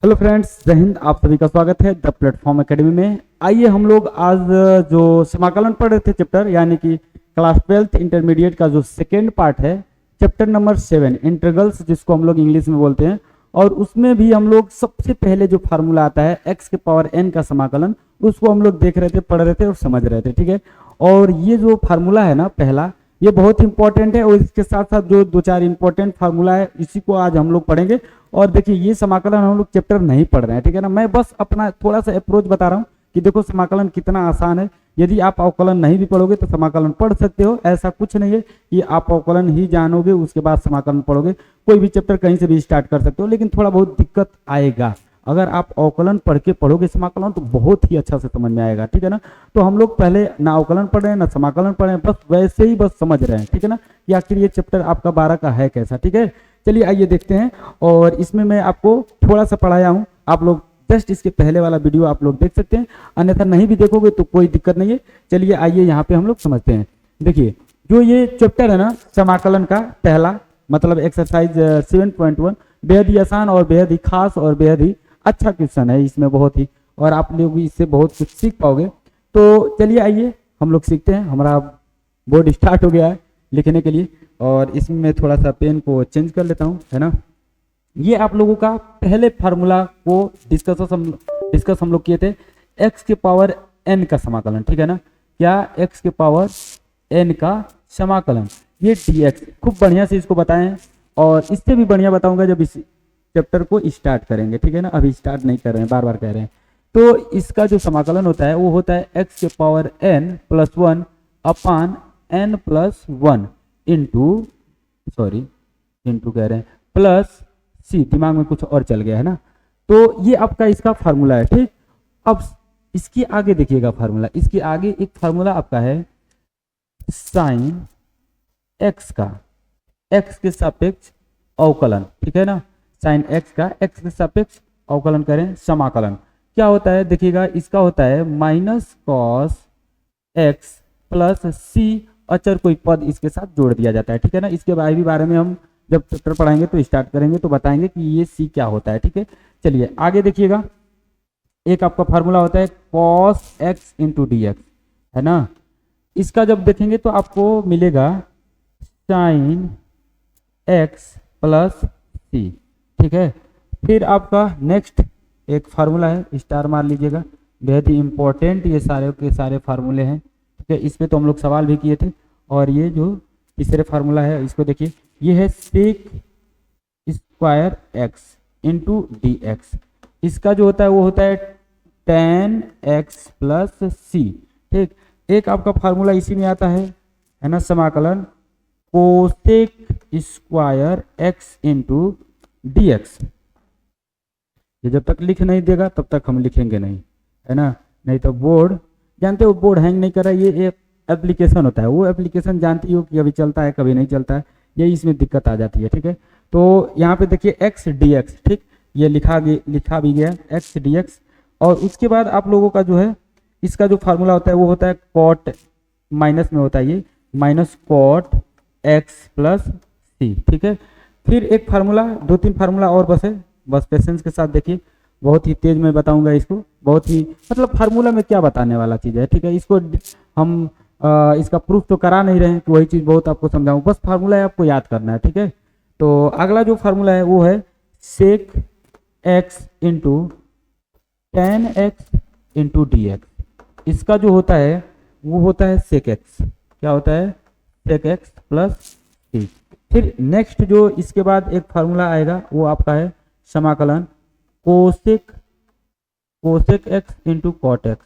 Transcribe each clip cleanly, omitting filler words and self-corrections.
Hello friends, जय हिंद। आप सभी का स्वागत है द प्लेटफॉर्म एकेडमी में। आइए हम लोग आज जो समाकलन पढ़ रहे थे चैप्टर यानी कि क्लास 12th इंटरमीडिएट का जो सेकेंड पार्ट है, चैप्टर नंबर 7 इंटीग्रल्स, जिसको हम लोग इंग्लिश में बोलते हैं। और उसमें भी हम लोग सबसे पहले जो फार्मूला आता है x के पावर n का समाकलन, उसको हम लोग देख रहे थे, पढ़ रहे थे और समझ रहे थे। ठीक है, और ये जो फार्मूला है ना पहला, ये बहुत इंपॉर्टेंट है। और इसके साथ साथ जो दो चार इंपॉर्टेंट फार्मूला है, इसी को आज हम लोग पढ़ेंगे। और देखिए, ये समाकलन हम लोग चैप्टर नहीं पढ़ रहे हैं, ठीक है ना। मैं बस अपना थोड़ा सा अप्रोच बता रहा हूँ कि देखो समाकलन कितना आसान है। यदि आप अवकलन नहीं भी पढ़ोगे तो समाकलन पढ़ सकते हो। ऐसा कुछ नहीं है कि आप अवकलन ही जानोगे उसके बाद समाकलन पढ़ोगे। कोई भी चैप्टर कहीं से भी स्टार्ट कर सकते हो, लेकिन थोड़ा बहुत दिक्कत आएगा। अगर आप अवकलन पढ़ के पढ़ोगे समाकलन तो बहुत ही अच्छा से समझ में आएगा, ठीक है ना। तो हम लोग पहले ना अवकलन पढ़ रहे हैं ना समाकलन पढ़ रहे हैं, बस वैसे ही बस समझ रहे हैं, ठीक है ना, कि आखिर ये चैप्टर आपका 12 का है कैसा। ठीक है, चलिए आइए देखते हैं। और इसमें मैं आपको थोड़ा सा पढ़ाया हूँ, आप लोग जस्ट इसके पहले वाला वीडियो आप लोग देख सकते हैं, अन्यथा नहीं भी देखोगे तो कोई दिक्कत नहीं है। चलिए आइए यहाँ पे हम लोग समझते हैं। देखिए, जो ये चैप्टर है ना समाकलन का पहला, मतलब एक्सरसाइज 7.1, बेहद ही आसान और बेहद ही खास और बेहद ही अच्छा क्वेश्चन है इसमें, बहुत ही, और आप लोग इससे बहुत कुछ सीख पाओगे। तो चलिए आइए हम लोग सीखते हैं। हमारा बोर्ड स्टार्ट हो गया है लिखने के लिए, और इसमें मैं थोड़ा सा पेन को चेंज कर लेता हूँ, है ना। ये आप लोगों का पहले फार्मूला को डिस्कस हम लोग किए थे, x के पावर n का समाकलन, ठीक है ना। क्या x के पावर n का समाकलन, ये dx। खूब बढ़िया से इसको बताएं, और इससे भी बढ़िया बताऊंगा जब इस चैप्टर को स्टार्ट करेंगे, ठीक है ना। अभी स्टार्ट नहीं कर रहे हैं, बार बार कह रहे हैं। तो इसका जो समाकलन होता है वो होता है x के पावर n प्लस 1 अपान n प्लस 1 इंटू कह रहे हैं प्लस c, दिमाग में कुछ और चल गया है ना। तो ये आपका इसका फार्मूला है, ठीक। अब इसके आगे देखिएगा फार्मूला, इसके आगे एक फार्मूला आपका है साइन x का x के सापेक्ष अवकलन, ठीक है ना। साइन x का x के सापेक्ष अवकलन करें, समाकलन क्या होता है देखिएगा, इसका होता है minus cos x plus c, अचर कोई पद इसके साथ जोड़ दिया जाता है, ठीक है ना। इसके बारे में हम जब चैप्टर पढ़ाएंगे तो स्टार्ट करेंगे तो बताएंगे कि ये c क्या होता है, ठीक है। चलिए आगे देखिएगा, एक आपका फार्मूला होता है cos x into d x, है ना। इसका जब देखेंगे तो आपको मिलेगा साइन x प्लस c, ठीक है। फिर आपका नेक्स्ट एक फार्मूला है, स्टार मार लीजिएगा, बेहद ही इंपॉर्टेंट ये सारे के सारे फार्मूले हैं, ठीक है। इस पे तो हम लोग सवाल भी किए थे। और ये जो तीसरे फार्मूला है, इसको देखिए, ये है sec square x into d x. इसका जो होता है वो होता है tan x प्लस c, ठीक। एक आपका फार्मूला इसी में आता है ना, समाकलन cosec square x into d x. ये जब तक लिख नहीं देगा तब तक हम लिखेंगे नहीं, है ना, नहीं तो बोर्ड, जानते हो बोर्ड हैंग नहीं कर रहा है। ये एक एप्लीकेशन होता है, वो एप्लीकेशन जानती हो कि कभी चलता है कभी नहीं चलता है, यही इसमें दिक्कत आ जाती है, ठीक है। तो यहाँ पे देखिए x dx, ठीक, ये लिखा भी गया x dx। और उसके बाद आप लोगों का जो है इसका जो फार्मूला होता है वो होता है कॉट, माइनस में होता है ये minus cot x plus c, ठीक है। फिर एक फार्मूला, दो तीन फार्मूला और बस है, बस पेशेंस के साथ देखिए, बहुत ही तेज में बताऊंगा इसको, बहुत ही, मतलब फार्मूला में क्या बताने वाला चीज़ है, ठीक है। इसको हम इसका प्रूफ तो करा नहीं रहे हैं कि वही चीज़ बहुत आपको समझाऊं, बस फार्मूला है, आपको याद करना है, ठीक है। तो अगला जो फार्मूला है वो है सेक x into ten x into d x. इसका जो होता है वो होता है सेक x, क्या होता है, सेक x प्लस c। फिर नेक्स्ट जो इसके बाद एक फार्मूला आएगा वो आपका है समाकलन cosec x into cot x,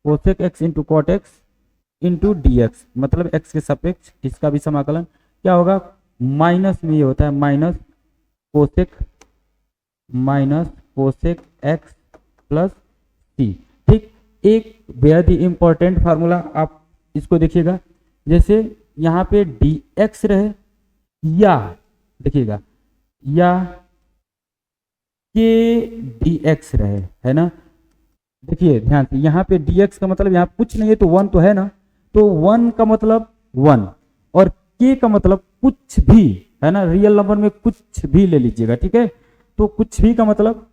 cosec x into cot x into d x, मतलब x के सापेक्ष इसका भी समाकलन क्या होगा, माइनस में ये होता है minus cosec x plus c, ठीक। एक बेहद ही इंपॉर्टेंट फार्मूला, आप इसको देखिएगा, जैसे यहाँ पे dx रहे या देखिएगा या के dx रहे, है ना। देखिए ध्यान से, यहाँ पे dx का मतलब यहाँ कुछ नहीं है तो 1 तो है ना, तो 1 का मतलब 1 और k का मतलब कुछ भी, है ना, रियल नंबर में कुछ भी ले लीजिएगा, ठीक है। तो कुछ भी का मतलब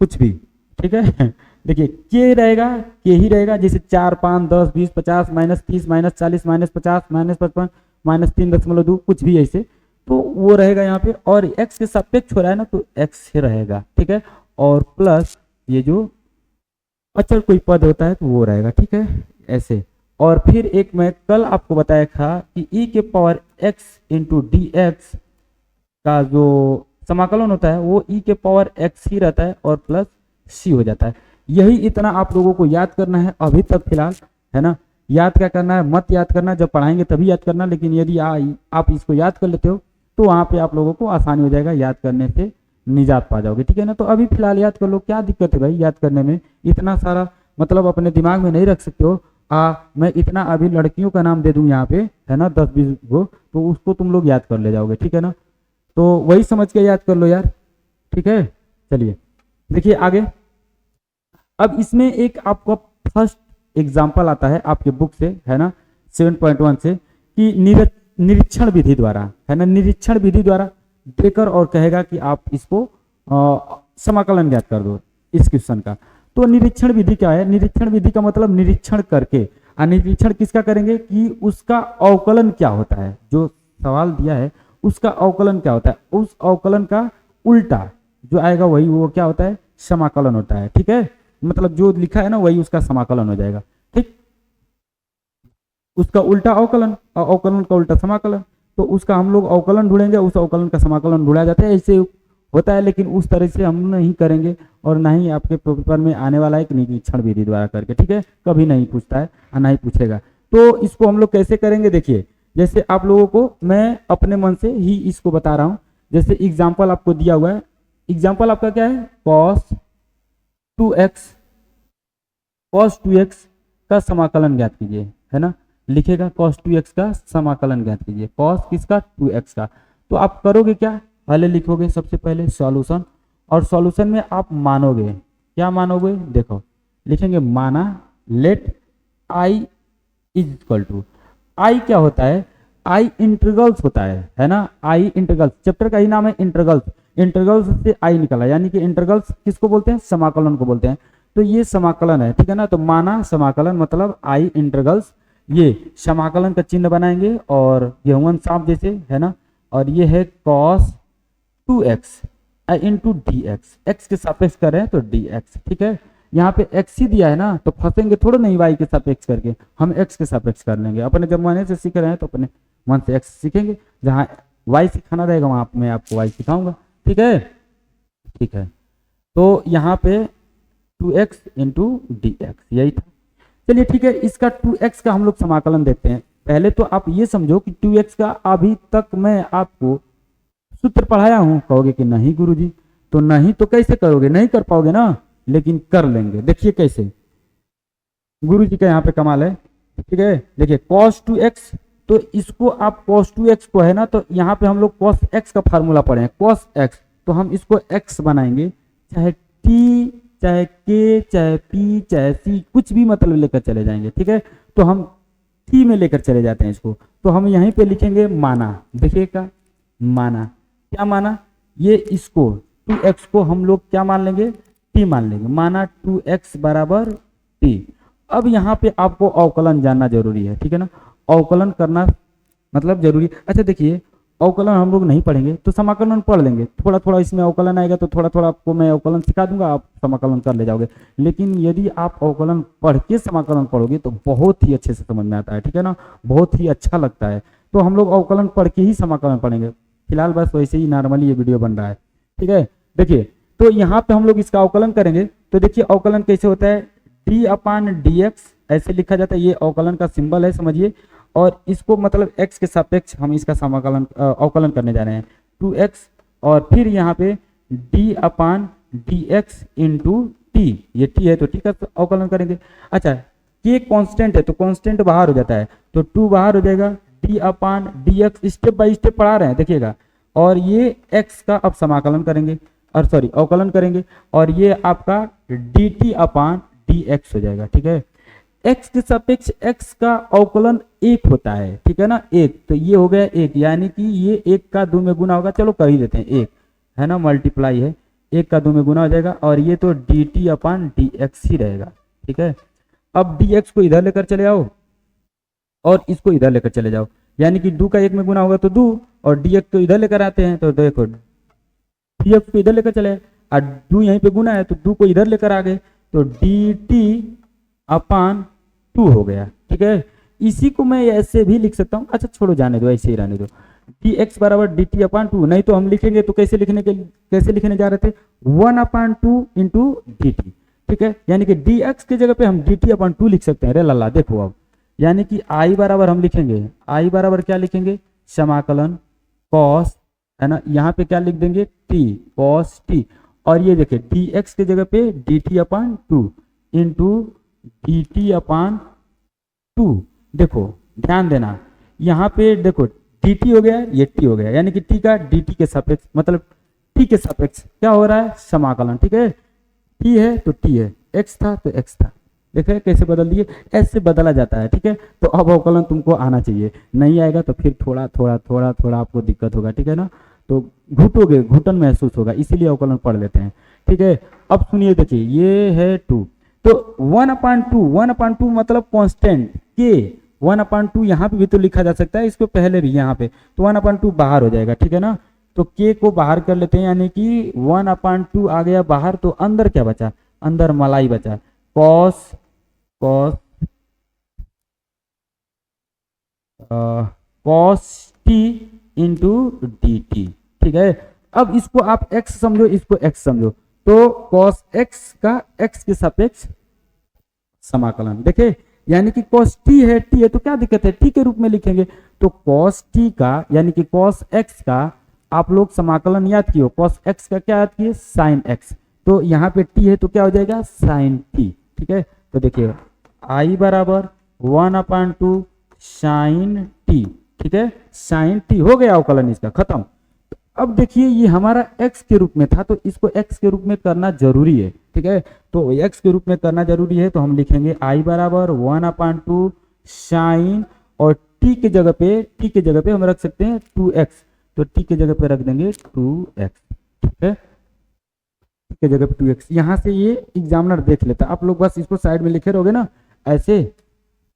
कुछ भी, ठीक है। देखिए के रहेगा, के ही रहेगा, जैसे 4 5 10 20 50 -30 -40 -50 -55 -3.2 कुछ भी ऐसे, तो वो रहेगा यहाँ पे। और x के सापेक्ष हो रहा है ना, तो x ही रहेगा, ठीक है। और प्लस ये जो अचर कोई पद होता है तो वो रहेगा, ठीक है, ऐसे। और फिर एक मैं कल आपको बताया था कि e के power x into d x का जो समाकलन होता है वो e के पावर x ही रहता है और प्लस c हो जाता है। यही इतना आप लोगों को याद करना है अभी तक फिलहाल, है ना। याद क्या करना है, मत याद करना, जब पढ़ाएंगे तभी याद करना। लेकिन यदि आप इसको याद कर लेते हो तो वहां पे आप लोगों को आसानी हो जाएगा, याद करने से निजात पा जाओगे, ठीक है ना। तो अभी फिलहाल याद कर लो, क्या दिक्कत है भाई याद करने में, इतना सारा मतलब अपने दिमाग में नहीं रख सकते हो। मैं इतना अभी लड़कियों का नाम दे दूं यहाँ पे, है ना, 10-20 को, तो उसको तुम लोग याद कर ले जाओगे, ठीक है ना। तो वही समझ के याद कर लो यार, ठीक है। चलिए देखिए आगे। अब इसमें एक आपका फर्स्ट एग्जाम्पल आता है आपके बुक से, है ना, 7.1 से, कि निरीक्षण विधि द्वारा, है ना, निरीक्षण विधि द्वारा देकर और कहेगा कि आप इसको समाकलन ज्ञात कर दो इस क्वेश्चन का। तो निरीक्षण विधि क्या है, निरीक्षण विधि का मतलब निरीक्षण करके, निरीक्षण किसका करेंगे कि उसका अवकलन क्या होता है, जो सवाल दिया है उसका अवकलन क्या होता है, उस अवकलन का उल्टा जो आएगा वही वो क्या होता है, समाकलन होता है, ठीक है। मतलब जो लिखा है ना वही उसका समाकलन हो जाएगा, ठीक। उसका उल्टा अवकलन, अवकलन का उल्टा समाकलन, तो उसका हम लोग अवकलन ढूंढेंगे, उस अवकलन का समाकलन ढूंढा जाता है, ऐसे होता है। लेकिन उस तरह से हम नहीं करेंगे और ना ही आपके पेपर में आने वाला है कि निरीक्षण विधि द्वारा करके, ठीक है, कभी नहीं पूछता है और ना ही पूछेगा। तो इसको हम लोग कैसे करेंगे, देखिए जैसे आप लोगों को मैं अपने मन से ही इसको बता रहा हूं। जैसे एग्जाम्पल आपको दिया हुआ है, एग्जाम्पल आपका क्या है, cos 2x का समाकलन ज्ञात कीजिए, है ना, लिखेगा cos 2x का समाकलन ज्ञात कीजिए, cos किसका, 2x का। तो आप करोगे क्या, पहले लिखोगे सबसे पहले सॉल्यूशन, और सॉल्यूशन में आप मानोगे, क्या मानोगे, देखो लिखेंगे माना let i is equal to, I क्या होता है, आई इंटीग्रल्स होता है ना, आई इंटीग्रल्स, चैप्टर का ही नाम है इंटीग्रल्स, इंटीग्रल्स से आई निकला, यानी कि इंटीग्रल्स किसको बोलते हैं, समाकलन को बोलते हैं। तो ये समाकलन है, ठीक है ना। तो माना समाकलन मतलब आई इंटीग्रल्स, ये समाकलन का चिन्ह बनाएंगे और गेहूं सांप जैसे, है ना, और ये है cos 2x into d x के सापेक्ष कर रहे हैं तो dx, ठीक है। यहाँ पे x ही दिया है ना, तो फंसेंगे थोड़ा नहीं y के सापेक्ष करके, हम x के सापेक्ष कर लेंगे। अपने जब मन से सीख रहे हैं तो अपने मन से x सीखेंगे, जहाँ y सिखाना रहेगा वहां मैं आपको y सिखाऊंगा, ठीक है, ठीक है। तो यहाँ पे 2x इंटू डी एक्स यही था। चलिए ठीक है, इसका 2x का हम लोग समाकलन देखते हैं। पहले तो आप ये समझो कि 2x का अभी तक मैं आपको सूत्र पढ़ाया हूं, कहोगे कि नहीं गुरुजी, तो नहीं तो कैसे करोगे, नहीं कर पाओगे ना, लेकिन कर लेंगे। देखिए कैसे, गुरुजी का यहाँ पे कमाल है, ठीक है। देखिए cos 2x, तो इसको आप cos 2x को है ना, तो यहाँ पे हम लोग cos x का फार्मूला पढ़े हैं, cos x, तो हम इसको x बनाएंगे, चाहे t चाहे k चाहे p चाहे c, कुछ भी मतलब लेकर चले जाएंगे, ठीक है। तो हम t में लेकर चले जाते हैं इसको, तो हम यहीं पे लिखेंगे माना, देखिएगा माना, क्या माना, ये इसको 2x को हम लोग क्या मान लेंगे, t मान लेंगे, माना 2x बराबर t। अब यहाँ पे आपको अवकलन जानना जरूरी है, ठीक है ना, अवकलन करना मतलब जरूरी। अच्छा देखिए, अवकलन हम लोग नहीं पढ़ेंगे तो समाकलन पढ़ लेंगे, थोड़ा थोड़ा इसमें अवकलन आएगा तो थोड़ा थोड़ा आपको मैं अवकलन सिखा दूंगा, आप समाकलन कर ले जाओगे। लेकिन यदि आप अवकलन पढ़ के समाकलन पढ़ोगे तो बहुत ही अच्छे से समझ में आता है, ठीक है ना, बहुत ही अच्छा लगता है। तो हम लोग अवकलन पढ़ के ही समाकलन पढ़ेंगे, फिलहाल बस वैसे ही नॉर्मली ये वीडियो बन रहा है, ठीक है। देखिए तो यहाँ पे हम लोग इसका अवकलन करेंगे, तो देखिए अवकलन कैसे होता है, d/dx ऐसे लिखा जाता है, ये अवकलन का सिंबल है समझिए, और इसको मतलब x के सापेक्ष हम इसका समाकलन अवकलन करने जा रहे हैं 2x, और फिर यहाँ पे d/dx इंटू t, ये t है तो t का अवकलन करेंगे। अच्छा k कांस्टेंट है तो कांस्टेंट बाहर हो जाता है, तो 2 बाहर हो जाएगा, d/dx स्टेप बाय स्टेप पढ़ा रहे हैं देखिएगा, और ये x का अब समाकलन करेंगे, और सॉरी अवकलन करेंगे, और ये आपका dt/dx हो जाएगा, ठीक है। x के सापेक्ष x का अवकलन 1 होता है, ठीक है ना, 1, तो ये हो गया 1, यानी कि ये 1 का 2 में गुना होगा, चलो कर ही देते हैं 1, है ना, मल्टीप्लाई है, 1 का 2 में गुना हो जाएगा, और ये तो D T upon D x ही रहेगा। ठीक है, अब डी एक्स को इधर लेकर चले आओ और इसको इधर लेकर चले जाओ, यानी कि 2 का 1 में गुना होगा तो 2, और डी एक्स को इधर लेकर आते हैं तो देखो डी एक्स को इधर लेकर चले, और 2 यहीं पे गुना है तो 2 को इधर लेकर आ गए तो डी टी अपान 2 हो गया। ठीक है, इसी को मैं ऐसे भी लिख सकता हूँ, अच्छा छोड़ो जाने दो, ऐसे ही रहने दो, डी एक्स बराबर डी टी अपान 2, नहीं तो हम लिखेंगे तो कैसे लिखने जा रहे थे 1 अपान 2 इंटू डी टी। ठीक है, यानी कि डी एक्स की जगह पे हम डी टी अपान 2 लिख सकते हैं। अरे लल्ला देखो अब, यानी कि आई बराबर हम लिखेंगे, आई बराबर क्या लिखेंगे, समाकलन कॉस, है ना, यहाँ पे क्या लिख देंगे टी, कॉस टी, और ये देखिए डी एक्स की जगह पे D T upon 2 into D T upon 2। देखो ध्यान देना, यहाँ पे देखो डी टी हो गया, ये टी हो गया, यानी कि टी का डी टी के सापेक्ष, मतलब टी के सापेक्ष क्या हो रहा है, समाकलन। ठीक है, टी है तो टी है, एक्स था तो एक्स था, देखे कैसे बदल दिए, ऐसे बदला जाता है। ठीक है, तो अब अवकलन तुमको आना चाहिए, नहीं आएगा तो फिर थोड़ा थोड़ा थोड़ा थोड़ा आपको दिक्कत होगा। ठीक है ना, तो घुटोगे, घुटन महसूस होगा, इसीलिए अवकलन पढ़ लेते हैं। ठीक है, अब सुनिए, देखिए ये है 2, तो 1/2 मतलब कांस्टेंट के, 1/2 यहाँ पे भी तो लिखा जा सकता है, इसको पहले भी यहाँ पे, तो 1/2 बाहर हो जाएगा। ठीक है ना, तो के को बाहर कर लेते हैं, यानी कि 1/2 आ गया बाहर, तो अंदर क्या बचा, अंदर मलाई बचा, cos T into D T. ठीक है, अब इसको आप x समझो, इसको x समझो, तो कॉस x का x के सापेक्ष समाकलन। देखे, यानी कि cos t है तो क्या दिक्कत है, t के रूप में लिखेंगे, तो cos t का यानी कि cos x का आप लोग समाकलन याद किए, cos x का क्या याद किए, sin x, तो यहाँ पे t है तो क्या हो जाएगा sin t। ठीक है, तो देखिए i बराबर 1/2 sin t। ठीक है, sin t हो गया अवकलन इसका खत्म। तो अब देखिए ये हमारा x के रूप में था, तो इसको x के रूप में करना जरूरी है। ठीक है, तो x के रूप में करना जरूरी है, तो हम लिखेंगे i बराबर 1/2 sin, और t के जगह पे हम रख सकते हैं 2x, तो t के जगह पे रख देंगे 2x। ठीक है, t के जगह पे 2x, यहाँ से ये एग्जामिनर देख लेता, आप लोग बस इसको साइड में लिखे रहोगे ना ऐसे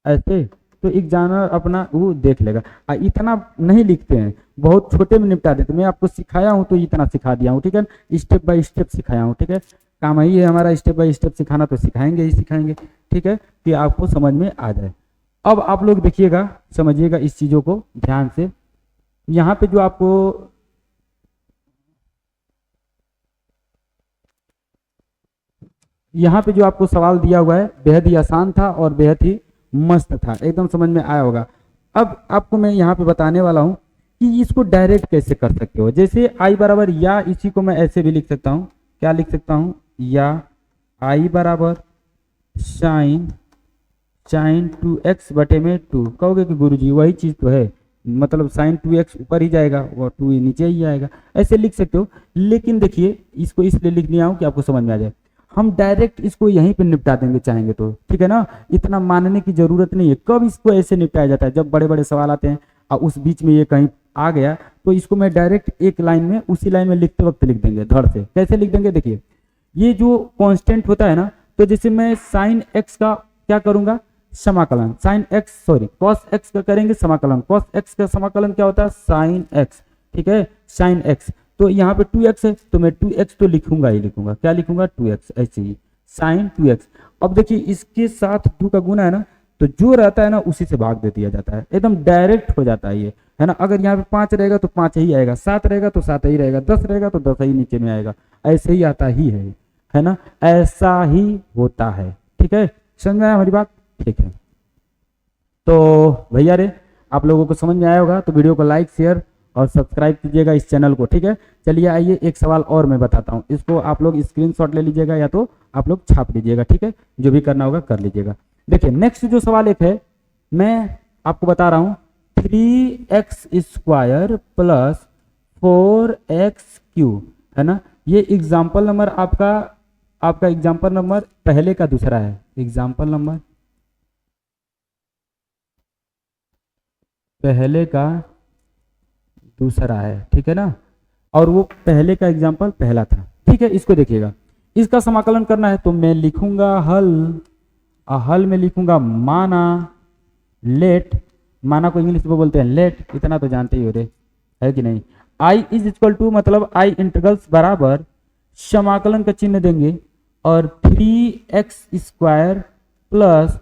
ऐसे, तो एग्जामिनर अपना वो देख लेगा। इतना नहीं लिखते हैं, बहुत छोटे में निपटा देते, मैं आपको सिखाया हूँ तो इतना सिखा दिया हूँ। ठीक है, स्टेप बाय स्टेप सिखाया हूँ। ठीक है, काम यही है हमारा, स्टेप बाय स्टेप सिखाना, तो सिखाएंगे ही सिखाएंगे। ठीक है, कि आपको समझ में आ जाए। अब आप लोग देखिएगा, समझिएगा इस चीजों को ध्यान से, यहाँ पे जो आपको सवाल दिया हुआ है बेहद ही आसान था और बेहद ही मस्त था, एकदम समझ में आया होगा। अब आपको मैं यहाँ पे बताने वाला हूँ कि इसको डायरेक्ट कैसे कर सकते हो। जैसे i बराबर, या इसी को मैं ऐसे भी लिख सकता हूँ, क्या लिख सकता हूँ, या i बराबर साइन 2x बटे में 2। कहोगे कि गुरुजी वही चीज तो है, मतलब साइन 2x ऊपर ही जाएगा और 2 नीचे ही आएगा, ऐसे लिख सकते हो। लेकिन देखिए इसको इसलिए लिख दिया हूँ कि आपको समझ में आ जाए, हम डायरेक्ट इसको यहीं पे निपटा देंगे चाहेंगे तो। ठीक है ना, इतना मानने की जरूरत नहीं है। कब इसको ऐसे निपटाया जाता है, जब बड़े बड़े सवाल आते हैं और उस बीच में ये कहीं आ गया, तो इसको मैं डायरेक्ट एक लाइन में, उसी लाइन में लिखते वक्त लिख देंगे धड़ से। कैसे लिख देंगे, देखिए ये जो कांस्टेंट होता है ना, तो जैसे मैं साइन एक्स का क्या करूंगा, समाकलन, sine x sorry cos x का करेंगे समाकलन, कॉस एक्स का समाकलन क्या होता है, साइन एक्स। ठीक है, साइन एक्स, तो यहाँ पे 2x है तो मैं 2x तो लिखूंगा ही लिखूंगा, क्या लिखूंगा 2x, ऐसे ही साइन 2x। अब देखिए इसके साथ 2 का गुना है ना, तो जो रहता है ना उसी से भाग दे दिया जाता है, एकदम डायरेक्ट हो जाता है ये, है ना। अगर यहाँ पे 5 रहेगा तो 5 ही आएगा, 7 रहेगा तो 7 ही रहेगा, 10 रहेगा तो 10 ही नीचे में आएगा, ऐसे ही आता ही है ना, ऐसा ही होता है। ठीक है, समझ में आया हमारी बात, ठीक है। तो भैया रे आप लोगों को समझ में आया होगा, तो वीडियो को लाइक शेयर और सब्सक्राइब कीजिएगा इस चैनल को। ठीक है, चलिए आइए एक सवाल और मैं बताता हूँ, इसको आप लोग स्क्रीनशॉट ले लीजिएगा या तो आप लोग छाप लीजिएगा। ठीक है, जो भी करना होगा कर लीजिएगा। देखिए नेक्स्ट जो सवाल एक है, मैं आपको बता रहा हूँ, 3x² प्लस 4x³ है ना, ये एग्जाम्पल नंबर आपका एग्जाम्पल नंबर पहले का दूसरा है, एग्जाम्पल नंबर पहले का दूसरा है। ठीक है ना, और वो पहले का एग्जाम्पल पहला था। ठीक है, इसको देखिएगा, इसका समाकलन करना है तो मैं लिखूंगा हल में लिखूंगा माना लेट, माना को इंग्लिश में बोलते हैं लेट, इतना तो जानते ही हो रे, है कि नहीं। आई इज इक्वल टू मतलब आई इंटीग्रल्स बराबर समाकलन का चिन्ह देंगे और 3x² प्लस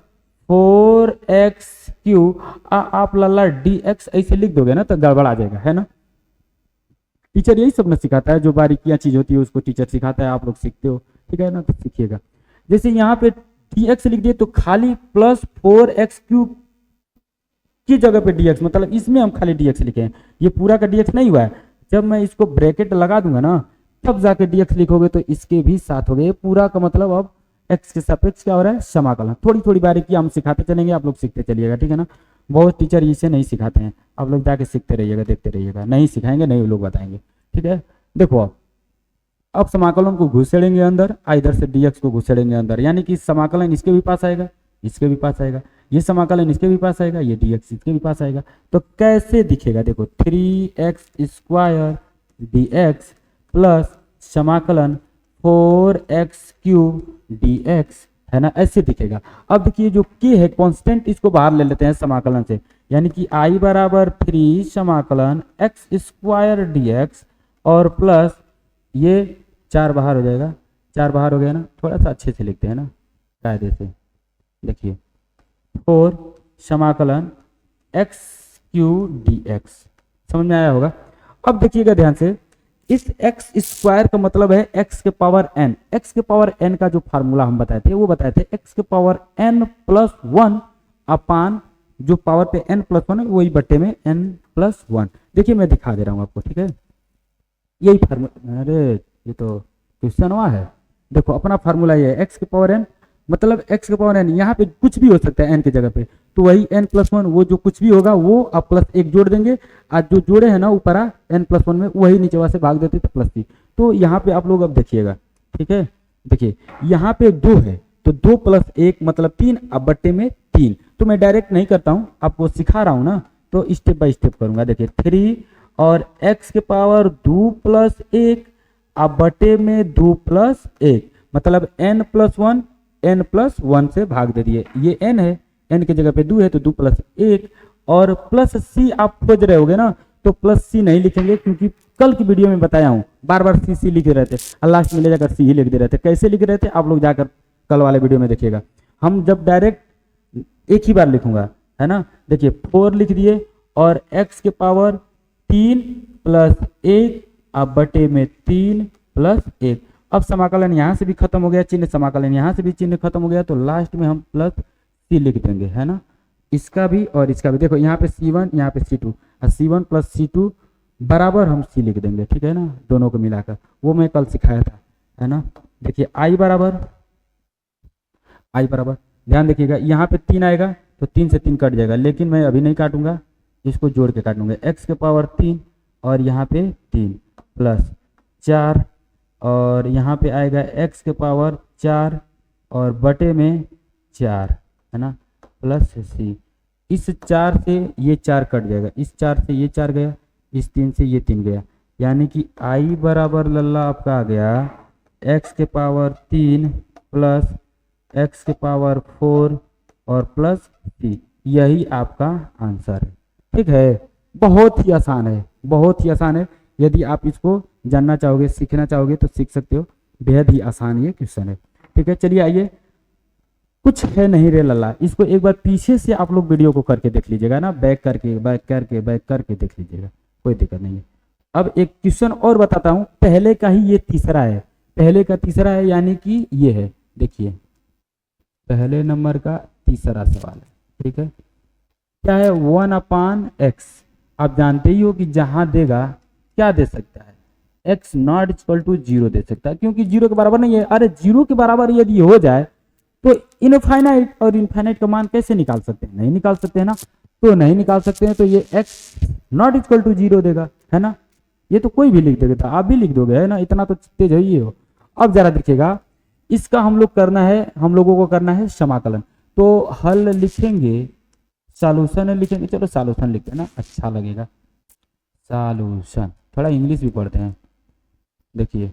4x³ आप लल्ला dx ऐसे लिख दोगे ना तो गड़बड़ आ जाएगा, है ना। टीचर यही सब ना सिखाता है, जो बारीकियां चीज होती है उसको टीचर सिखाता है, आप लोग सीखते हो, ठीक है ना, तो सीखिएगा। जैसे यहाँ पे dx लिख दिए तो खाली प्लस 4x³ की जगह पे dx, मतलब इसमें हम खाली dx लिखे हैं, ये पूरा का dx नहीं हुआ है। जब मैं इसको ब्रैकेट लगा दूंगा ना तब जाके dx लिखोगे तो इसके भी साथ हो गए, पूरा का मतलब अब x के सापेक्ष क्या हो रहा है, समाकलन। थोड़ी थोड़ी बारीकी हम सिखाते चलेंगे, आप लोग सीखते चलिएगा, ठीक है ना। बहुत टीचर इसे नहीं सिखाते हैं, आप लोग जाके सीखते रहिएगा, देखते रहिएगा, नहीं सिखाएंगे नहीं लोग बताएंगे, ठीक है। देखो अब समाकलन को घुसेड़ेंगे अंदर, इधर से dx को घुसेड़ेंगे अंदर, यानी कि समाकलन इसके भी पास आएगा, इसके भी पास आएगा, ये समाकलन इसके भी पास आएगा, ये dx इसके भी पास आएगा। तो कैसे दिखेगा, देखो 3x² dx प्लस समाकलन 4x³ dx, है ना, ऐसे दिखेगा। अब देखिए जो k है कांस्टेंट, इसको बाहर ले लेते हैं समाकलन से, यानी कि i बराबर 3 समाकलन x² dx और प्लस ये 4 बाहर हो जाएगा, 4 बाहर हो गया ना, थोड़ा सा अच्छे से लिखते हैं ना कायदे से, देखिए 4 समाकलन x³ dx, समझ में आया होगा। अब देखिएगा ध्यान से, इस x² का मतलब है x के पावर n, x के पावर n का जो फार्मूला हम बताए थे वो बताए थे x के पावर n+1 अपान जो पावर पे n+1 है वही बट्टे में n+1। देखिए मैं दिखा दे रहा हूं आपको, ठीक है, यही फार्मूला, अरे ये तो क्वेश्चन हुआ है, देखो अपना फार्मूला ये है, x के पावर n मतलब x के पावर n, यहाँ पे कुछ भी हो सकता है n की जगह पे, तो वही n+1 वो जो कुछ भी होगा वो आप +1 जोड़ देंगे, आज जो जोड़े हैं ना ऊपर n+1 में वही नीचे वाले से भाग देते तो +3। तो यहाँ पे आप लोग अब देखिएगा, ठीक है, देखिए यहाँ पे 2 है तो 2 + 1 मतलब 3, अब बट्टे में 3। तो मैं डायरेक्ट नहीं करता हूँ, आपको सिखा रहा हूँ ना, तो स्टेप बाय स्टेप करूंगा। देखिए 3 और x के पावर 2 + 1 अब बटे में 2 + 1 मतलब n+1 n+1 से भाग दे दिए, ये n है, n की जगह पे 2 है तो 2 + 1 और प्लस c आप खोज रहे होगे ना, तो +c नहीं लिखेंगे क्योंकि कल की वीडियो में बताया हूँ बार बार c लिख रहे थे और लास्ट में ले जाकर c ही लिख दे रहे थे। कैसे लिख रहे थे आप लोग जाकर कल वाले वीडियो में देखिएगा। हम जब डायरेक्ट एक ही बार लिखूंगा, है ना, देखिए 4 लिख दिए और x के पावर 3 + 1 अब बटे में 3 + 1। अब समाकलन यहाँ से भी खत्म हो गया चिन्ह, समाकलन यहाँ से भी चिन्ह खत्म हो गया, तो लास्ट में हम +c लिख देंगे, है ना, इसका भी और इसका भी। देखो यहाँ पे c1 यहाँ पे c2 और c1 + c2 बराबर हम c लिख देंगे, ठीक है ना, दोनों को मिलाकर, वो मैं कल सिखाया था, है ना। देखिए i बराबर ध्यान देखिएगा, यहाँ पे 3 आएगा तो 3 से 3 कट जाएगा, लेकिन मैं अभी नहीं काटूंगा, इसको जोड़ के काटूंगा। x के पावर 3 और यहाँ पे 3 + 4 और यहाँ पे आएगा x के पावर 4 और बटे में 4, है ना, +c। इस 4 से ये 4 कट जाएगा, इस 4 से ये 4 गया, इस 3 से ये 3 गया, यानी कि i बराबर लल्ला आपका आ गया x के पावर 3 + x के पावर 4 और +c। यही आपका आंसर है, ठीक है। बहुत ही आसान है, बहुत ही आसान है। यदि आप इसको जानना चाहोगे, सीखना चाहोगे तो सीख सकते हो, बेहद ही आसान ये क्वेश्चन है, ठीक है। चलिए आइए, कुछ है नहीं रे लल्ला, इसको एक बार पीछे से आप लोग वीडियो को करके देख लीजिएगा ना, बैक करके देख लीजिएगा, कोई दिक्कत नहीं है। अब एक क्वेश्चन और बताता हूँ, पहले का ही ये तीसरा है, पहले का तीसरा है, यानी कि ये है, देखिए पहले नंबर का तीसरा सवाल है, ठीक है। क्या है, 1/x। आप जानते ही हो कि जहां देगा क्या दे सकता है, x ≠ 0 दे सकता है, क्योंकि 0 के बराबर नहीं है। अरे 0 के बराबर यदि हो जाए तो इनफाइनाइट, और इनफाइनाइट का मान कैसे निकाल सकते हैं, नहीं निकाल सकते हैं ना, तो नहीं निकाल सकते हैं, तो ये x ≠ 0 देगा, है ना। ये तो कोई भी लिख देगा, आप भी लिख दोगे, है ना, इतना तो तेज है ही हो। अब जरा देखिएगा, इसका हम लोगों को करना है समाकलन, तो हल लिखेंगे, सॉल्यूशन लिखेंगे, चलो सॉल्यूशन लिखते हैं ना, अच्छा लगेगा, सॉल्यूशन। थोड़ा इंग्लिश भी पढ़ते हैं, देखिए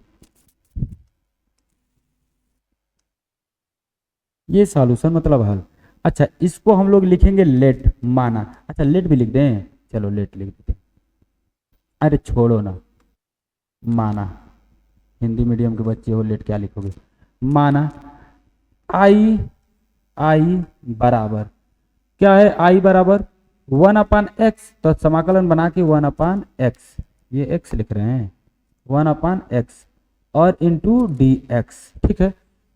ये सॉल्यूशन मतलब हल। अच्छा, इसको हम लोग लिखेंगे लेट, माना। अच्छा, लेट भी लिख दें, चलो लेट लिख देते हैं। अरे छोड़ो ना, माना, हिंदी मीडियम के बच्चे हो, लेट क्या लिखोगे। माना आई, आई बराबर क्या है, आई बराबर 1/x, तो समाकलन बना के 1/x, ये x लिख रहे हैं, 1/x और इंटू डी एक्स। ठीक है,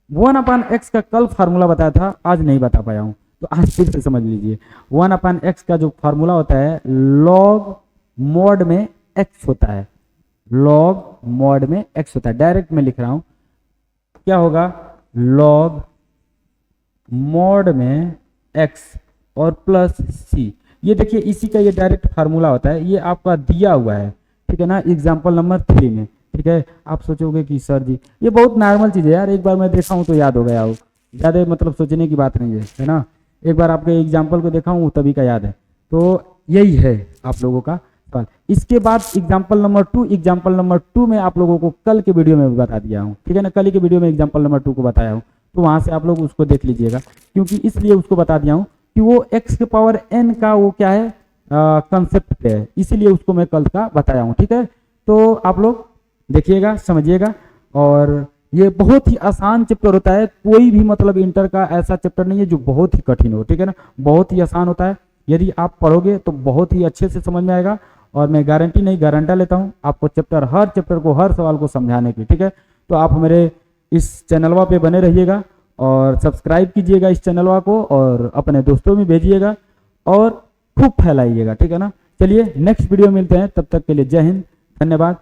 1/x का कल फार्मूला बताया था, आज नहीं बता पाया हूं, तो आज फिर से समझ लीजिए। 1/x का जो फार्मूला होता है, लॉग मॉड में x होता है, लॉग मॉड में x होता है। डायरेक्ट में लिख रहा हूं, क्या होगा, लॉग मॉड में x और प्लस c। ये देखिए, इसी का ये डायरेक्ट फार्मूला होता है, ये आपका दिया हुआ है, ठीक है ना, एग्जाम्पल नंबर 3 में। ठीक है, आप सोचोगे कि सर जी ये बहुत नॉर्मल चीज़ है यार, एक बार मैं देखा हूँ तो याद हो गया हो, ज़्यादा मतलब सोचने की बात नहीं है ना। एक बार आपके एग्जाम्पल को देखा हूँ तभी का याद है, तो यही है आप लोगों का सवाल। इसके बाद एग्जाम्पल नंबर 2, एग्जाम्पल नंबर 2 में आप लोगों को कल के वीडियो में बता दिया हूँ, ठीक है ना, कल ही के वीडियो में एग्जाम्पल नंबर 2 को बताया हूँ, तो वहाँ से आप लोग उसको देख लीजिएगा, क्योंकि इसलिए उसको बता दिया हूँ कि वो x के पावर n का वो क्या है, कंसेप्ट पे है, इसीलिए उसको मैं कल का बताया हूँ। ठीक है, तो आप लोग देखिएगा, समझिएगा, और ये बहुत ही आसान चैप्टर होता है, कोई भी मतलब इंटर का ऐसा चैप्टर नहीं है जो बहुत ही कठिन हो, ठीक है ना, बहुत ही आसान होता है। यदि आप पढ़ोगे तो बहुत ही अच्छे से समझ में आएगा, और मैं गारंटी नहीं गारंटा लेता हूँ आपको चैप्टर, हर चैप्टर को, हर सवाल को समझाने की। ठीक है, तो आप मेरे इस चैनलवा पे बने रहिएगा और सब्सक्राइब कीजिएगा इस चैनलवा को, और अपने दोस्तों में भेजिएगा और खूब फैलाइएगा, ठीक है ना। चलिए नेक्स्ट वीडियो मिलते हैं, तब तक के लिए जय हिंद, धन्यवाद।